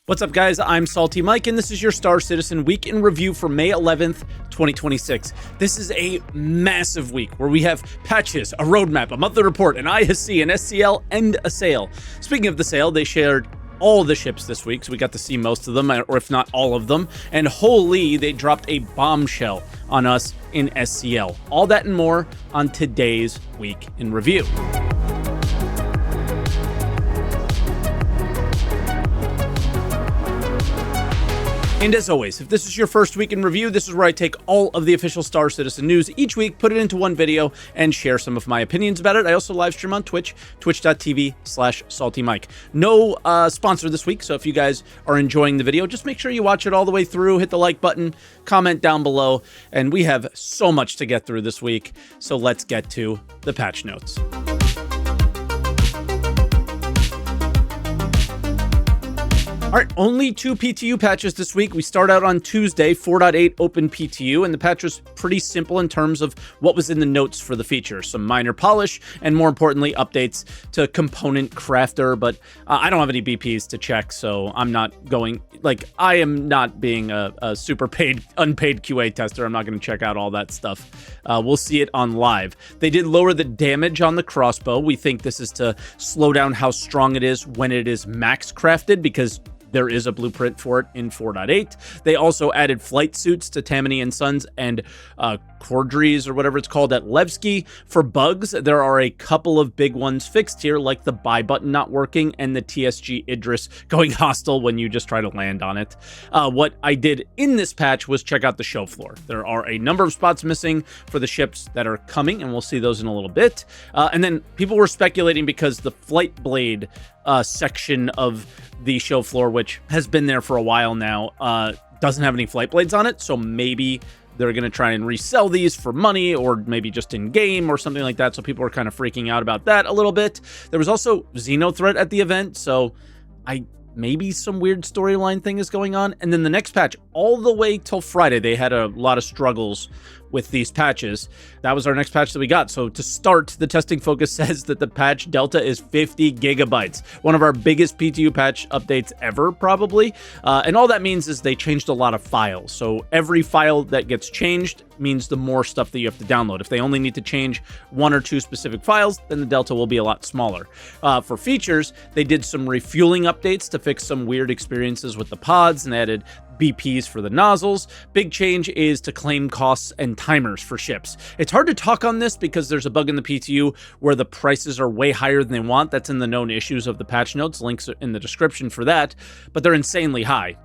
What's up, guys? I'm SaltEMike, and this is your Star Citizen Week in Review for May 11th, 2026. This is a massive week where we have patches, a roadmap, a monthly report, an ISC, an SCL, and a sale. Speaking of the sale, they shared all the ships this week, so we got to see most of them, or if not all of them. And holy, they dropped a bombshell on us in SCL. All that and more on today's Week in Review. And as always, if this is your first week in review, this is where I take all of the official Star Citizen news each week, put it into one video, and share some of my opinions about it. I also live stream on Twitch, twitch.tv/SaltEMike. No sponsor this week, so if you guys are enjoying the video, just make sure you watch it all the way through, hit the like button, comment down below, and we have so much to get through this week, so let's get to the patch notes. All right, only 2 PTU patches this week. We start out on Tuesday, 4.8 open PTU, and the patch was pretty simple in terms of what was in the notes for the feature. Some minor polish, and more importantly, updates to component crafter, but I don't have any BPs to check, so I'm not going, I am not being a super unpaid QA tester. I'm not going to check out all that stuff. We'll see it on live. They did lower the damage on the crossbow. We think this is to slow down how strong it is when it is max crafted, because there is a blueprint for it in 4.8. They also added flight suits to Tammany and Sons and Cordries, or whatever it's called, at Levski. For bugs, there are a couple of big ones fixed here, like the buy button not working and the TSG Idris going hostile when you just try to land on it. What I did in this patch was check out the show floor. There are a number of spots missing for the ships that are coming, and we'll see those in a little bit. And then people were speculating because the flight blade section of the show floor, which has been there for a while now, doesn't have any flight blades on it, so maybe they're going to try and resell these for money, or maybe just in game or something like that. So people were kind of freaking out about that a little bit. There was also Xenothreat at the event, so maybe some weird storyline thing is going on. And then the next patch, all the way till Friday, they had a lot of struggles with these patches. That was our next patch that we got. So to start, the testing focus says that the patch delta is 50 gigabytes, one of our biggest PTU patch updates ever, probably. And all that means is they changed a lot of files. So every file that gets changed means the more stuff that you have to download. If they only need to change 1 or 2 specific files, then the delta will be a lot smaller. For features, they did some refueling updates to fix some weird experiences with the pods and added BPs for the nozzles. Big change is to claim costs and timers for ships. It's hard to talk on this because there's a bug in the PTU where the prices are way higher than they want. That's in the known issues of the patch notes. Links are in the description for that, but they're insanely high.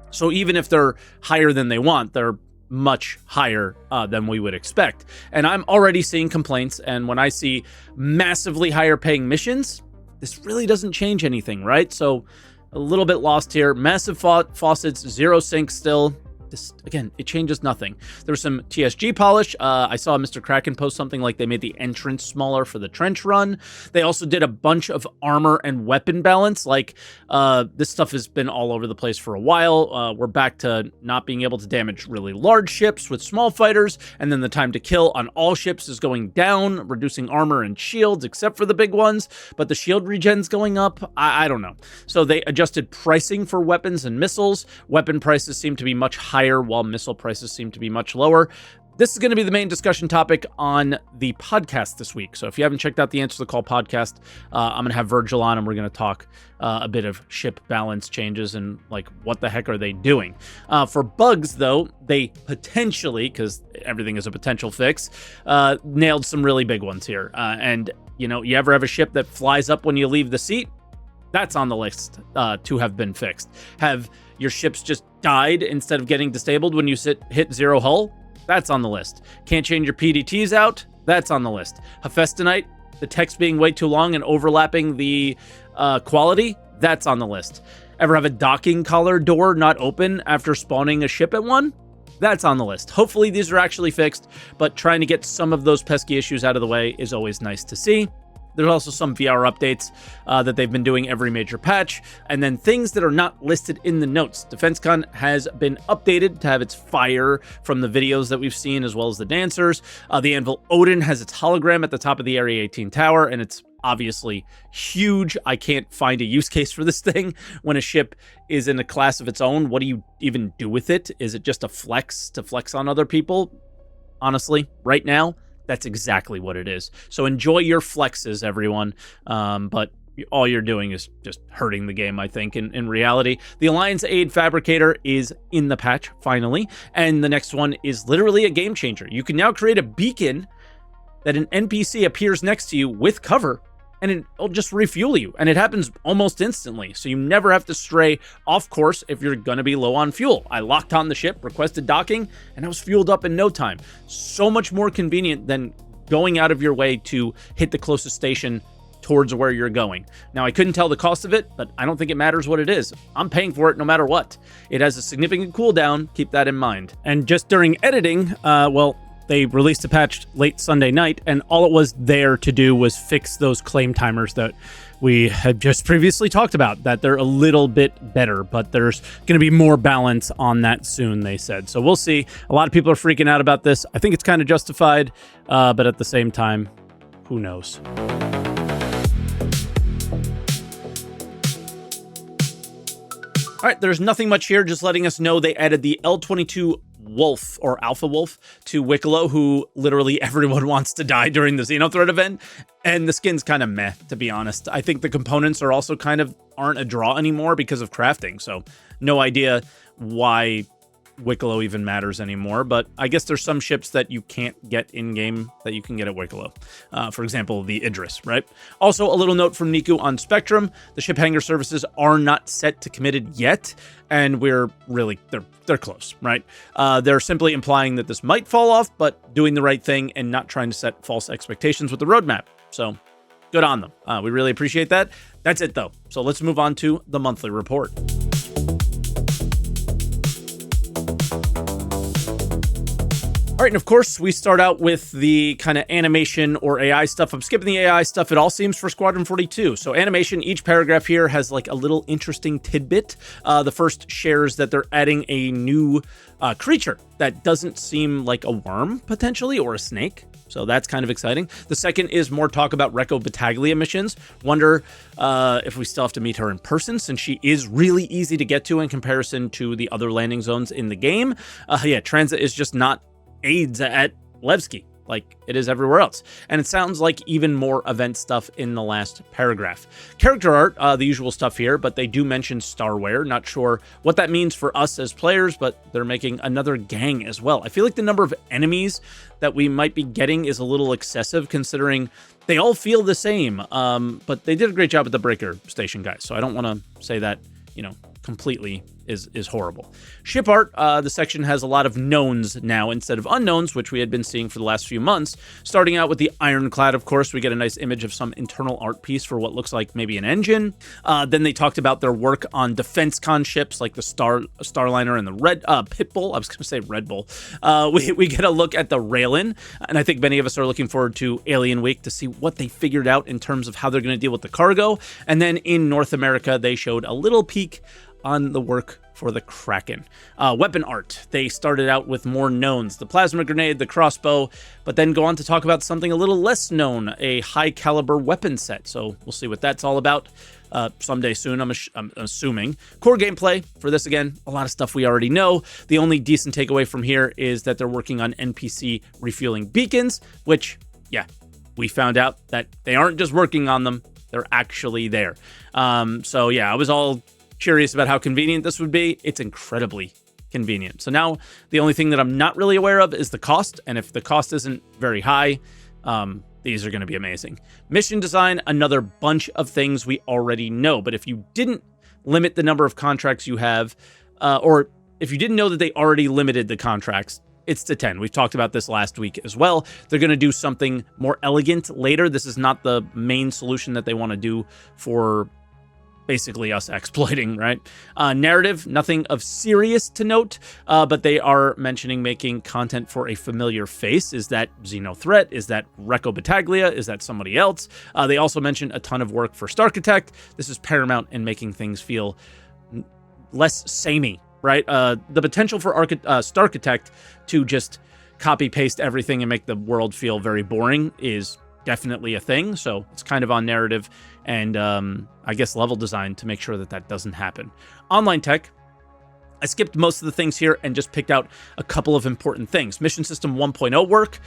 So even if they're higher than they want, they're much higher than we would expect. And I'm already seeing complaints, and when I see massively higher paying missions, this really doesn't change anything, right? So a little bit lost here. Massive faucets, 0 sync still. This, again, it changes nothing. There was some TSG polish. I saw Mr. Kraken post something like they made the entrance smaller for the trench run. They also did a bunch of armor and weapon balance. This stuff has been all over the place for a while. We're back to not being able to damage really large ships with small fighters, and then the time to kill on all ships is going down, reducing armor and shields, except for the big ones, but the shield regen's going up. I don't know. So they adjusted pricing for weapons and missiles. Weapon prices seem to be much higher, while missile prices seem to be much lower. This is going to be the main discussion topic on the podcast this week. So if you haven't checked out the Answer the Call podcast, I'm going to have Virgil on, and we're going to talk a bit of ship balance changes and what the heck are they doing. For bugs, though, they potentially, because everything is a potential fix, nailed some really big ones here. And you ever have a ship that flies up when you leave the seat? That's on the list to have been fixed. Have your ships just died instead of getting disabled when you hit 0 hull? That's on the list. Can't change your PDTs out? That's on the list. Hephaestonite, the text being way too long and overlapping the quality? That's on the list. Ever have a docking collar door not open after spawning a ship at one? That's on the list. Hopefully these are actually fixed, but trying to get some of those pesky issues out of the way is always nice to see. There's also some VR updates that they've been doing every major patch, and then things that are not listed in the notes. DefenseCon has been updated to have its fire from the videos that we've seen, as well as the dancers. The Anvil Odin has its hologram at the top of the Area 18 tower, and it's obviously huge. I can't find a use case for this thing. When a ship is in a class of its own, what do you even do with it? Is it just a flex to flex on other people? Honestly, right now, that's exactly what it is. So enjoy your flexes, everyone. But all you're doing is just hurting the game, I think, in reality. The Alliance Aid Fabricator is in the patch, finally. And the next one is literally a game changer. You can now create a beacon that an NPC appears next to you with cover, and it'll just refuel you. And it happens almost instantly, so you never have to stray off course if you're going to be low on fuel. I locked on the ship, requested docking, and I was fueled up in no time. So much more convenient than going out of your way to hit the closest station towards where you're going. Now, I couldn't tell the cost of it, but I don't think it matters what it is. I'm paying for it no matter what. It has a significant cooldown. Keep that in mind. And just during editing, they released a patch late Sunday night, and all it was there to do was fix those claim timers that we had just previously talked about, that they're a little bit better, but there's going to be more balance on that soon, they said. So we'll see. A lot of people are freaking out about this. I think it's kind of justified, but at the same time, who knows? All right, there's nothing much here, just letting us know they added the L22 Wolf, or Alpha Wolf, to Wicklow, who literally everyone wants to die during the Xenothreat event, and the skin's kind of meh, to be honest. I think the components are also aren't a draw anymore because of crafting, so no idea why Wicklow even matters anymore, but I guess there's some ships that you can't get in-game that you can get at Wicklow. For example, the Idris, right? Also, a little note from Nicou on Spectrum. The ship hangar services are not set to committed yet, and we're really, they're close, right? They're simply implying that this might fall off, but doing the right thing and not trying to set false expectations with the roadmap. So, good on them. We really appreciate that. That's it, though. So let's move on to the monthly report. All right, and of course, we start out with the kind of animation or AI stuff. I'm skipping the AI stuff. It all seems for Squadron 42. So animation, each paragraph here has like a little interesting tidbit. The first shares that they're adding a new creature that doesn't seem like a worm, potentially, or a snake. So that's kind of exciting. The second is more talk about Recco Battaglia missions. Wonder if we still have to meet her in person, since she is really easy to get to in comparison to the other landing zones in the game. Yeah, transit is just not AIDS at Levski like it is everywhere else. And it sounds like even more event stuff in the last paragraph. Character art, the usual stuff here, but they do mention Starware. Not sure what that means for us as players, but they're making another gang as well. I feel like the number of enemies that we might be getting is a little excessive, considering they all feel the same. But they did a great job at the Breaker Station, guys, so I don't want to say that, you know, completely is horrible. Ship art, the section has a lot of knowns now instead of unknowns, which we had been seeing for the last few months. Starting out with the Ironclad, of course, we get a nice image of some internal art piece for what looks like maybe an engine. Then they talked about their work on defense con ships like the Starliner and the Pitbull. I was going to say Red Bull. We get a look at the Raelin, and I think many of us are looking forward to Alien Week to see what they figured out in terms of how they're going to deal with the cargo. And then in North America, they showed a little peek on the work for the Kraken. Weapon art. They started out with more knowns, the plasma grenade, the crossbow, but then go on to talk about something a little less known, a high caliber weapon set. So we'll see what that's all about someday soon, I'm assuming. Core gameplay for this, again, a lot of stuff we already know. The only decent takeaway from here is that they're working on NPC refueling beacons, which, yeah, we found out that they aren't just working on them, they're actually there. So yeah, I was all curious about how convenient this would be. It's incredibly convenient. So now the only thing that I'm not really aware of is the cost. And if the cost isn't very high, these are going to be amazing. Mission design, another bunch of things we already know. But if you didn't limit the number of contracts you have, or if you didn't know that they already limited the contracts, it's to 10. We've talked about this last week as well. They're going to do something more elegant later. This is not the main solution that they want to do for basically us exploiting, right? Narrative, nothing of serious to note, but they are mentioning making content for a familiar face. Is that Xenothreat? Is that Recco Battaglia? Is that somebody else? They also mentioned a ton of work for Starkitect. This is paramount in making things feel less samey, right? The potential for Starkitect to just copy-paste everything and make the world feel very boring is definitely a thing. So it's kind of on narrative and I guess level design to make sure that that doesn't happen. Online tech. I skipped most of the things here and just picked out a couple of important things. Mission System 1.0 work,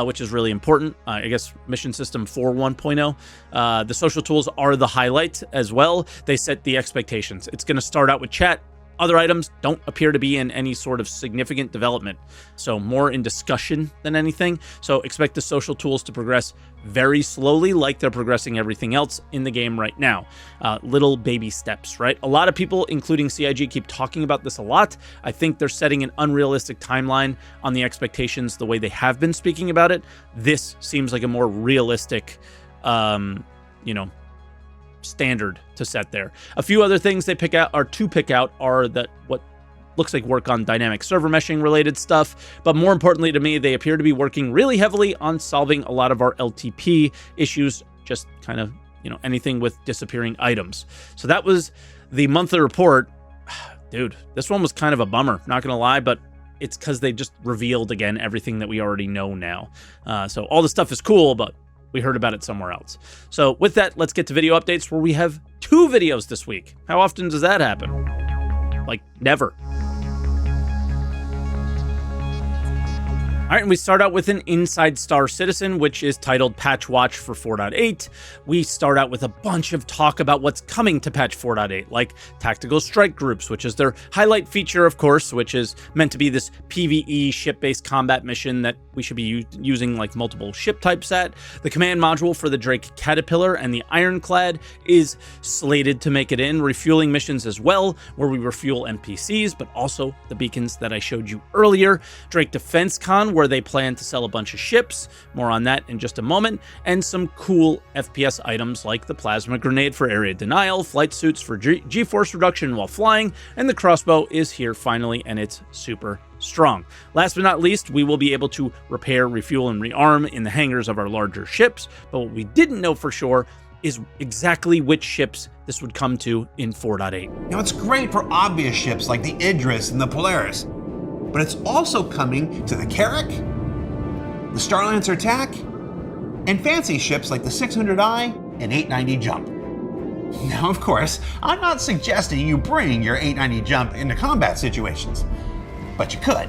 which is really important. I guess Mission System 4 1.0. The social tools are the highlight as well. They set the expectations. It's going to start out with chat. Other items don't appear to be in any sort of significant development, so more in discussion than anything. So expect the social tools to progress very slowly, like they're progressing everything else in the game right now. Little baby steps, right? A lot of people, including CIG, keep talking about this a lot. I think they're setting an unrealistic timeline on the expectations the way they have been speaking about it. This seems like a more realistic, standard to set there. A few other things they pick out are that what looks like work on dynamic server meshing related stuff, but more importantly to me, they appear to be working really heavily on solving a lot of our LTP issues, just kind of, anything with disappearing items. So that was the monthly report. Dude, this one was kind of a bummer, not gonna lie, but it's because they just revealed again everything that we already know now. So all the stuff is cool, but we heard about it somewhere else. So with that, let's get to video updates, where we have 2 videos this week. How often does that happen? Like, never. All right, and we start out with an Inside Star Citizen, which is titled Patch Watch for 4.8. We start out with a bunch of talk about what's coming to patch 4.8, like Tactical Strike Groups, which is their highlight feature, of course, which is meant to be this PvE ship-based combat mission that we should be using like multiple ship types at. The command module for the Drake Caterpillar and the Ironclad is slated to make it in. Refueling missions as well, where we refuel NPCs, but also the beacons that I showed you earlier. Drake Defense Con, where they plan to sell a bunch of ships, more on that in just a moment, and some cool FPS items like the plasma grenade for area denial, flight suits for G-force reduction while flying, and the crossbow is here finally, and it's super strong. Last but not least, we will be able to repair, refuel, and rearm in the hangars of our larger ships, but what we didn't know for sure is exactly which ships this would come to in 4.8. Now, it's great for obvious ships like the Idris and the Polaris, but it's also coming to the Carrack, the Starlancer Attack, and fancy ships like the 600i and 890 Jump. Now, of course, I'm not suggesting you bring your 890 Jump into combat situations, but you could.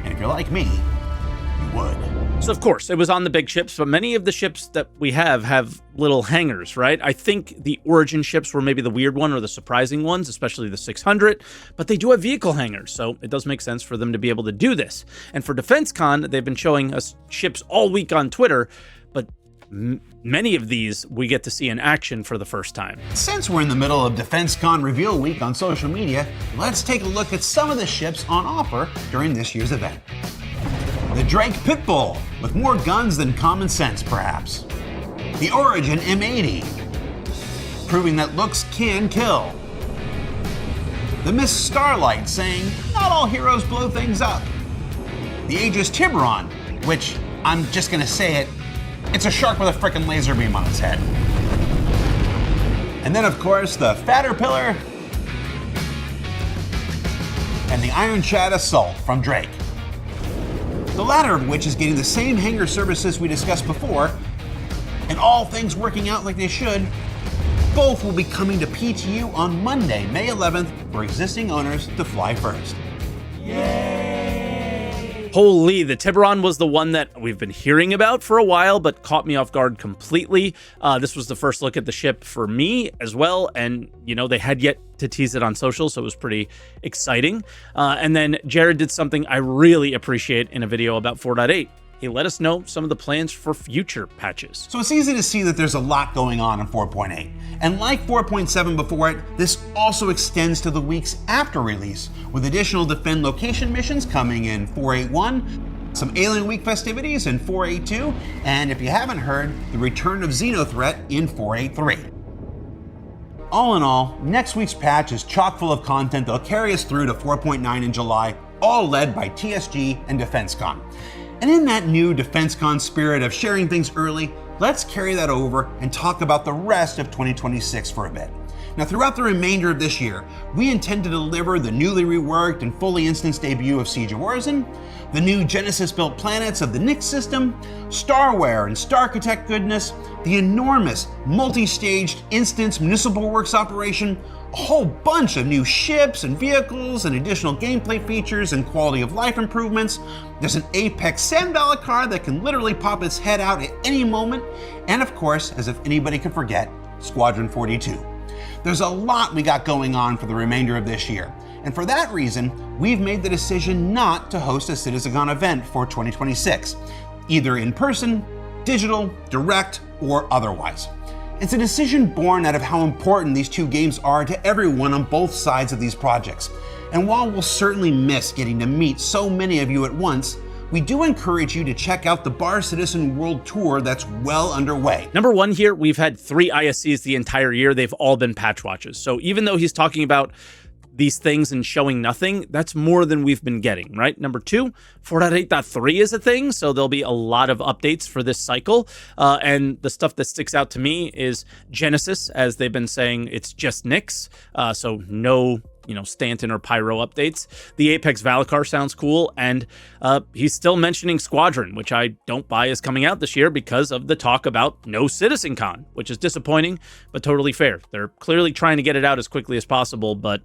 And if you're like me, you would. So of course, it was on the big ships, but many of the ships that we have little hangars, right? I think the Origin ships were maybe the weird one or the surprising ones, especially the 600, but they do have vehicle hangars, so it does make sense for them to be able to do this. And for DefenseCon, they've been showing us ships all week on Twitter, but many of these we get to see in action for the first time. Since we're in the middle of DefenseCon Reveal Week on social media, let's take a look at some of the ships on offer during this year's event. The Drake Pitbull, with more guns than common sense, perhaps. The Origin M80, proving that looks can kill. The Miss Starlight, saying, not all heroes blow things up. The Aegis Tiburon, which, I'm just gonna say it, it's a shark with a frickin' laser beam on its head. And then, of course, the Fatterpillar and the Iron Chad Assault from Drake. The latter of which is getting the same hangar services we discussed before, and all things working out like they should. Both will be coming to PTU on Monday, May 11th, for existing owners to fly first. Yay! Holy, the Tiburon was the one that we've been hearing about for a while, but caught me off guard completely. This was the first look at the ship for me as well, and they had yet to tease it on social, so it was pretty exciting. And then Jared did something I really appreciate in a video about 4.8. He let us know some of the plans for future patches. So it's easy to see that there's a lot going on in 4.8. And like 4.7 before it, this also extends to the weeks after release, with additional Defend location missions coming in 4.81, some Alien Week festivities in 4.82, and if you haven't heard, the return of Xenothreat in 4.83. All in all, next week's patch is chock full of content that'll carry us through to 4.9 in July, all led by TSG and DefenseCon. And in that new DefenseCon spirit of sharing things early, let's carry that over and talk about the rest of 2026 for a bit. Now, throughout the remainder of this year, we intend to deliver the newly reworked and fully instanced debut of Siege of Orison, the new Genesis-built planets of the Nyx system, Starware and Starchitect goodness, the enormous multi-staged instance Municipal Works operation, a whole bunch of new ships and vehicles and additional gameplay features and quality of life improvements. There's an Apex Sandballot card that can literally pop its head out at any moment, and of course, as if anybody could forget, Squadron 42. There's a lot we got going on for the remainder of this year, and for that reason, we've made the decision not to host a CitizenCon event for 2026, either in person, digital, direct, or otherwise. It's a decision born out of how important these two games are to everyone on both sides of these projects. And while we'll certainly miss getting to meet so many of you at once, we do encourage you to check out the Bar Citizen World Tour that's well underway. Number one here, we've had 3 ISCs the entire year. They've all been patch watches. So even though he's talking about these things and showing nothing, that's more than we've been getting, right? Number 2, 4.8.3 is a thing, so there'll be a lot of updates for this cycle. And the stuff that sticks out to me is Genesis, as they've been saying, it's just Nyx, so no Stanton or Pyro updates. The Apex Valacar sounds cool, and he's still mentioning Squadron, which I don't buy is coming out this year because of the talk about no CitizenCon, which is disappointing, but totally fair. They're clearly trying to get it out as quickly as possible, but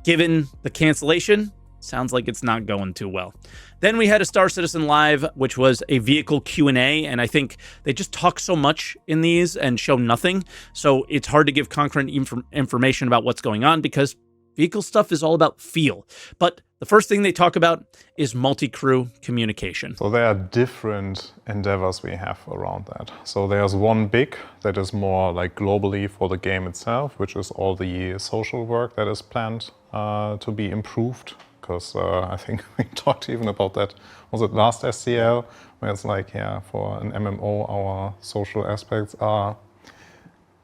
given the cancellation, sounds like it's not going too well. Then we had a Star Citizen Live, which was a vehicle Q&A, and I think they just talk so much in these and show nothing, so it's hard to give concrete information about what's going on because vehicle stuff is all about feel. But the first thing they talk about is multi-crew communication. So there are different endeavors we have around that. So there's one big that is more like globally for the game itself, which is all the social work that is planned to be improved. Because I think we talked even about that, was it last SCL, where it's like, yeah, for an MMO, our social aspects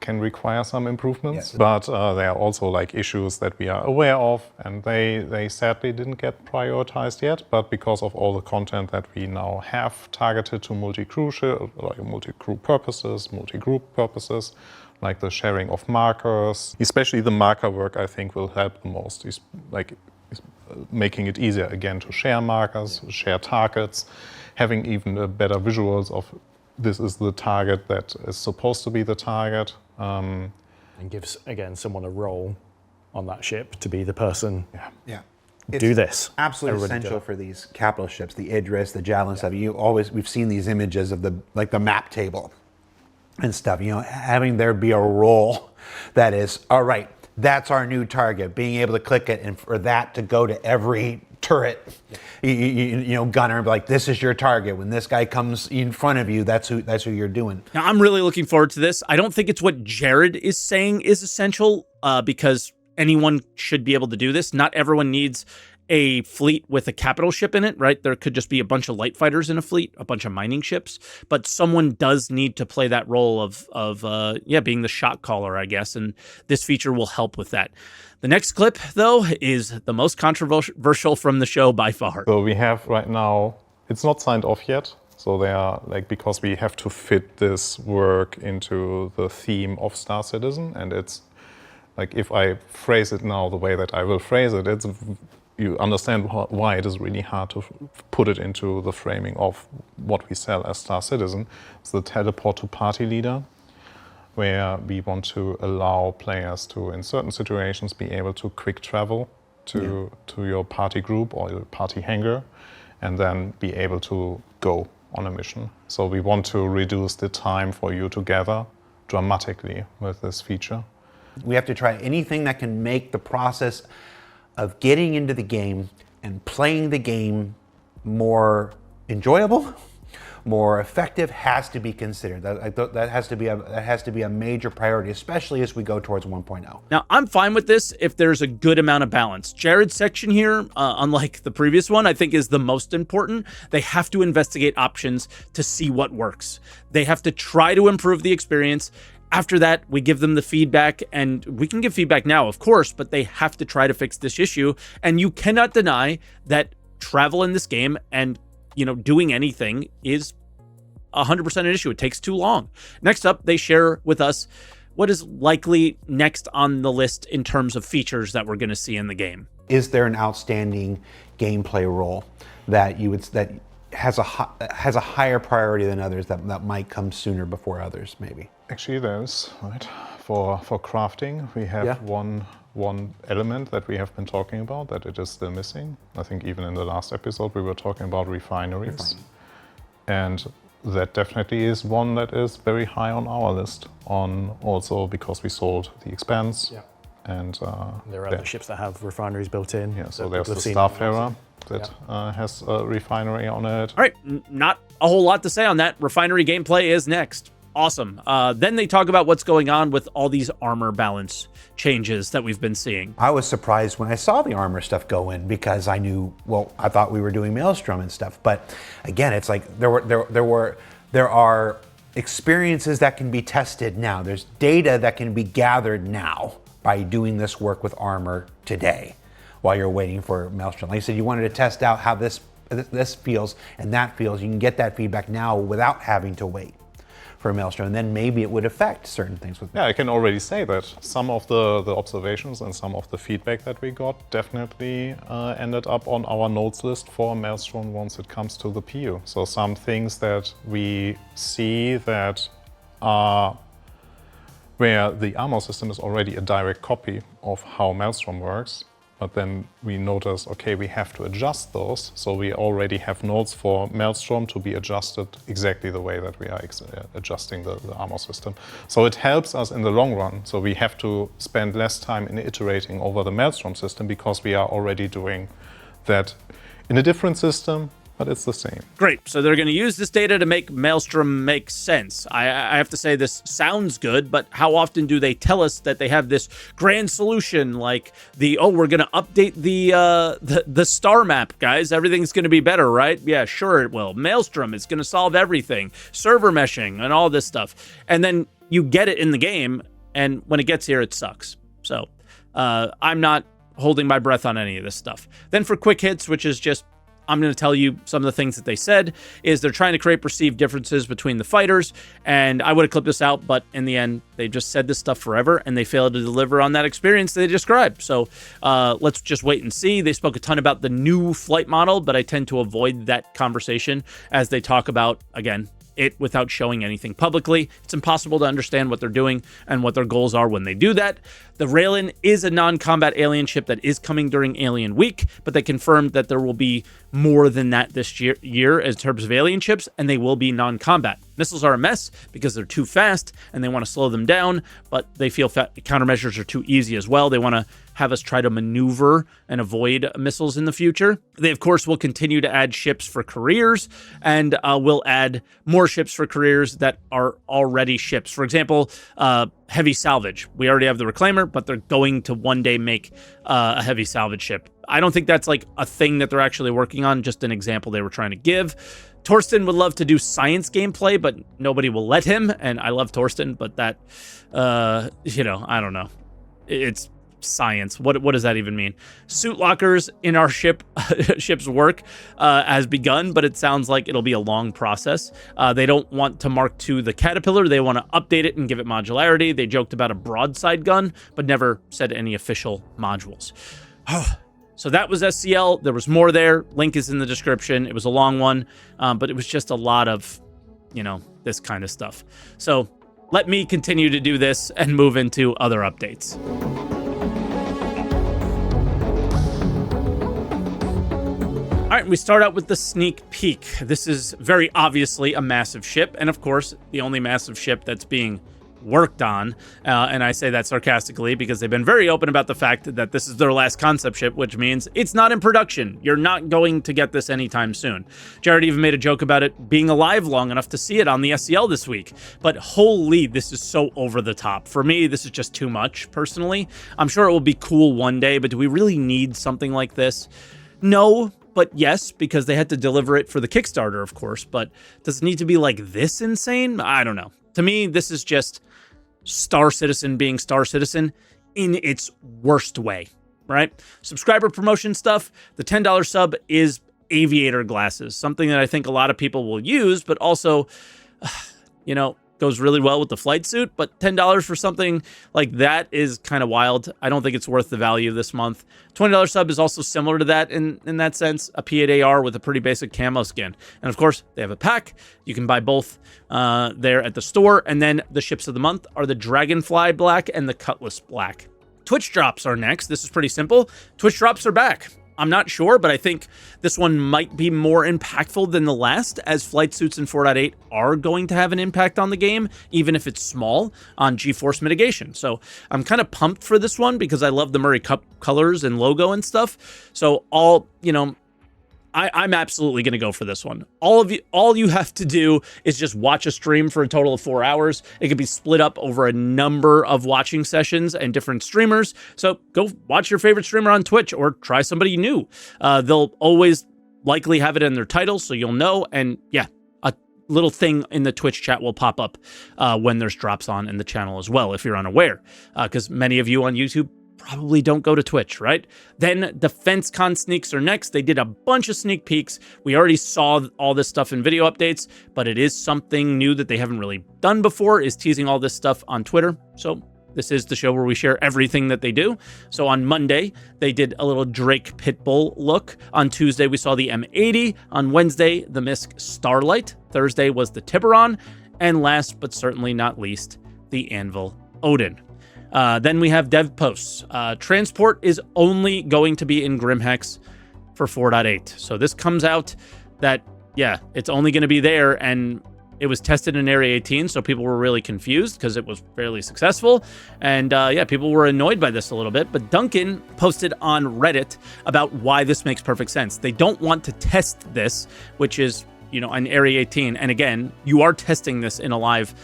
can require some improvements, yes. But there are also like issues that we are aware of, and they sadly didn't get prioritized yet. But because of all the content that we now have targeted to multi-crew purposes, multi-group purposes, like the sharing of markers, especially the marker work, I think will help the most. Is making it easier again to share markers, share targets, having even a better visuals of this is the target that is supposed to be the target. And gives, again, someone a role on that ship to be the person. Yeah. Do this. Absolutely essential for these capital ships, the Idris, the Javelin stuff. We've seen these images of the map table and stuff, having there be a role that is, all right, that's our new target, being able to click it and for that to go to every turret, gunner, and be like, this is your target. When this guy comes in front of you, that's who you're doing. Now, I'm really looking forward to this. I don't think it's what Jared is saying is essential because anyone should be able to do this. Not everyone needs a fleet with a capital ship in it, right? There could just be a bunch of light fighters in a fleet, a bunch of mining ships, but someone does need to play that role of being the shot caller, I guess, and this feature will help with that. The next clip, though, is the most controversial from the show by far. So we have right now, it's not signed off yet, so they are because we have to fit this work into the theme of Star Citizen, and it's like, if I phrase it now the way that I will phrase it, you understand why it is really hard to put it into the framing of what we sell as Star Citizen. It's the teleport to party leader, where we want to allow players to, in certain situations, be able to quick travel to your party group or your party hangar, and then be able to go on a mission. So we want to reduce the time for you to gather dramatically with this feature. We have to try anything that can make the process of getting into the game and playing the game more enjoyable, more effective, has to be considered. That has to be a major priority, especially as we go towards 1.0. Now, I'm fine with this if there's a good amount of balance. Jared's section here, unlike the previous one, I think is the most important. They have to investigate options to see what works. They have to try to improve the experience. After that, we give them the feedback, and we can give feedback now, of course, but they have to try to fix this issue. And you cannot deny that travel in this game and, doing anything is 100% an issue. It takes too long. Next up, they share with us what is likely next on the list in terms of features that we're going to see in the game? Is there an outstanding gameplay role that has a higher priority than others, that might come sooner before others, maybe? Actually, there's, right, for crafting, we have one element that we have been talking about that it is still missing. I think even in the last episode we were talking about refineries. And that definitely is one that is very high on our list, also because we sold the Expanse. Yeah. And there are other ships that have refineries built in. Yeah, so there's the Starfarer that has a refinery on it. All right, not a whole lot to say on that. Refinery gameplay is next. Awesome. Then they talk about what's going on with all these armor balance changes that we've been seeing. I was surprised when I saw the armor stuff go in, because I thought we were doing Maelstrom and stuff. But again, it's like there are experiences that can be tested now. There's data that can be gathered now by doing this work with armor today while you're waiting for Maelstrom. Like I said, you wanted to test out how this feels and that feels. You can get that feedback now without having to wait for Maelstrom, and then maybe it would affect certain things with. Yeah, I can already say that some of the observations and some of the feedback that we got definitely ended up on our notes list for Maelstrom once it comes to the PU. So some things that we see that are where the armor system is already a direct copy of how Maelstrom works, but then we notice, okay, we have to adjust those, so we already have notes for Maelstrom to be adjusted exactly the way that we are adjusting the armor system. So it helps us in the long run, so we have to spend less time in iterating over the Maelstrom system because we are already doing that in a different system, but it's the same. Great. So they're going to use this data to make Maelstrom make sense. I have to say this sounds good, but how often do they tell us that they have this grand solution, like we're going to update the star map, guys. Everything's going to be better, right? Yeah, sure it will. Maelstrom is going to solve everything. Server meshing and all this stuff. And then you get it in the game, and when it gets here, it sucks. So I'm not holding my breath on any of this stuff. Then for quick hits, which is just, I'm going to tell you some of the things that they said, is they're trying to create perceived differences between the fighters, and I would have clipped this out, but in the end, they just said this stuff forever, and they failed to deliver on that experience they described. So let's just wait and see. They spoke a ton about the new flight model, but I tend to avoid that conversation as they talk about, again, it without showing anything publicly. It's impossible to understand what they're doing and what their goals are when they do that. The Raelin is a non-combat alien ship that is coming during Alien Week, but they confirmed that there will be more than that this year in terms of alien ships, and they will be non-combat. Missiles are a mess because they're too fast and they want to slow them down, but they feel countermeasures are too easy as well. They want to have us try to maneuver and avoid missiles in the future. They, of course, will continue to add ships for careers, and will add more ships for careers that are already ships. For example, heavy salvage. We already have the Reclaimer, but they're going to one day make a heavy salvage ship. I don't think that's like a thing that they're actually working on, just an example they were trying to give. Torsten would love to do science gameplay, but nobody will let him, and I love Torsten, but that, I don't know. It's science. What does that even mean? Suit lockers in our ship's work has begun, but it sounds like it'll be a long process. They don't want to Mark II the Caterpillar. They want to update it and give it modularity. They joked about a broadside gun, but never said any official modules. So that was SCL. There was more there. Link is in the description. It was a long one, but it was just a lot of, this kind of stuff. So let me continue to do this and move into other updates. All right, we start out with the sneak peek. This is very obviously a massive ship, and of course, the only massive ship that's being worked on, and I say that sarcastically because they've been very open about the fact that this is their last concept ship, which means it's not in production. You're not going to get this anytime soon. Jared even made a joke about it being alive long enough to see it on the SCL this week, but holy, this is so over the top. For me, this is just too much, personally. I'm sure it will be cool one day, but do we really need something like this? No, but yes, because they had to deliver it for the Kickstarter, of course, but does it need to be like this insane? I don't know. To me, this is just Star Citizen being Star Citizen in its worst way, right? Subscriber promotion stuff. The $10 sub is aviator glasses, something that I think a lot of people will use, but also, goes really well with the flight suit, but $10 for something like that is kind of wild. I don't think it's worth the value this month. $20 sub is also similar to that in that sense, a P8AR with a pretty basic camo skin. And of course, they have a pack. You can buy both there at the store. And then the ships of the month are the Dragonfly Black and the Cutlass Black. Twitch drops are next. This is pretty simple. Twitch drops are back. I'm not sure, but I think this one might be more impactful than the last, as flight suits in 4.8 are going to have an impact on the game, even if it's small, on G-force mitigation. So I'm kind of pumped for this one because I love the Murray Cup colors and logo and stuff. So I'm absolutely going to go for this one. All you have to do is just watch a stream for a total of 4 hours. It could be split up over a number of watching sessions and different streamers. So go watch your favorite streamer on Twitch or try somebody new. They'll always likely have it in their title, so you'll know. And yeah, a little thing in the Twitch chat will pop up when there's drops on in the channel as well, if you're unaware. Because many of you on YouTube probably don't go to Twitch, right? Then DefenseCon sneaks are next. They did a bunch of sneak peeks. We already saw all this stuff in video updates, but it is something new that they haven't really done before, is teasing all this stuff on Twitter. So this is the show where we share everything that they do. So on Monday, they did a little Drake Pitbull look. On Tuesday, we saw the M80. On Wednesday, the Misk Starlight. Thursday was the Tiburon. And last but certainly not least, the Anvil Odin. Then we have dev posts. Transport is only going to be in Grimhex for 4.8. So this comes out that, yeah, it's only going to be there, and it was tested in Area 18, so people were really confused because it was fairly successful. And yeah, people were annoyed by this a little bit. But Duncan posted on Reddit about why this makes perfect sense. They don't want to test this, which is, on Area 18. And again, you are testing this in a live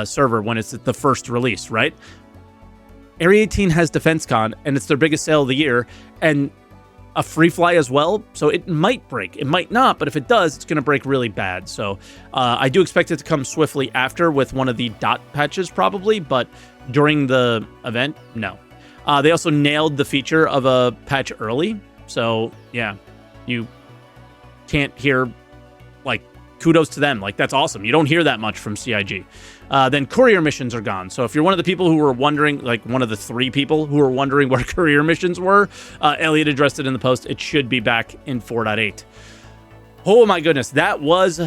server when it's the first release, right? Area 18 has DefenseCon, and it's their biggest sale of the year, and a free fly as well, so it might break. It might not, but if it does, it's going to break really bad. So I do expect it to come swiftly after with one of the dot patches probably, but during the event, no. They also nailed the feature of a patch early, so yeah, you can't hear, kudos to them. That's awesome. You don't hear that much from CIG. Then courier missions are gone. So if you're one of the people who were wondering, one of the 3 people who were wondering where courier missions were, Elliot addressed it in the post. It should be back in 4.8. Oh my goodness. That was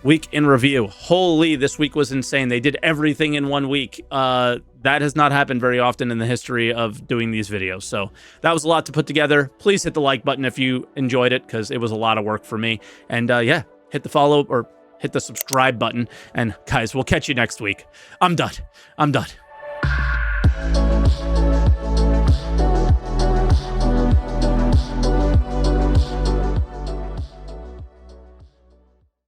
week in review. Holy, this week was insane. They did everything in 1 week. That has not happened very often in the history of doing these videos. So that was a lot to put together. Please hit the like button if you enjoyed it, because it was a lot of work for me. And yeah, hit the follow or hit the subscribe button. And guys, we'll catch you next week. I'm done.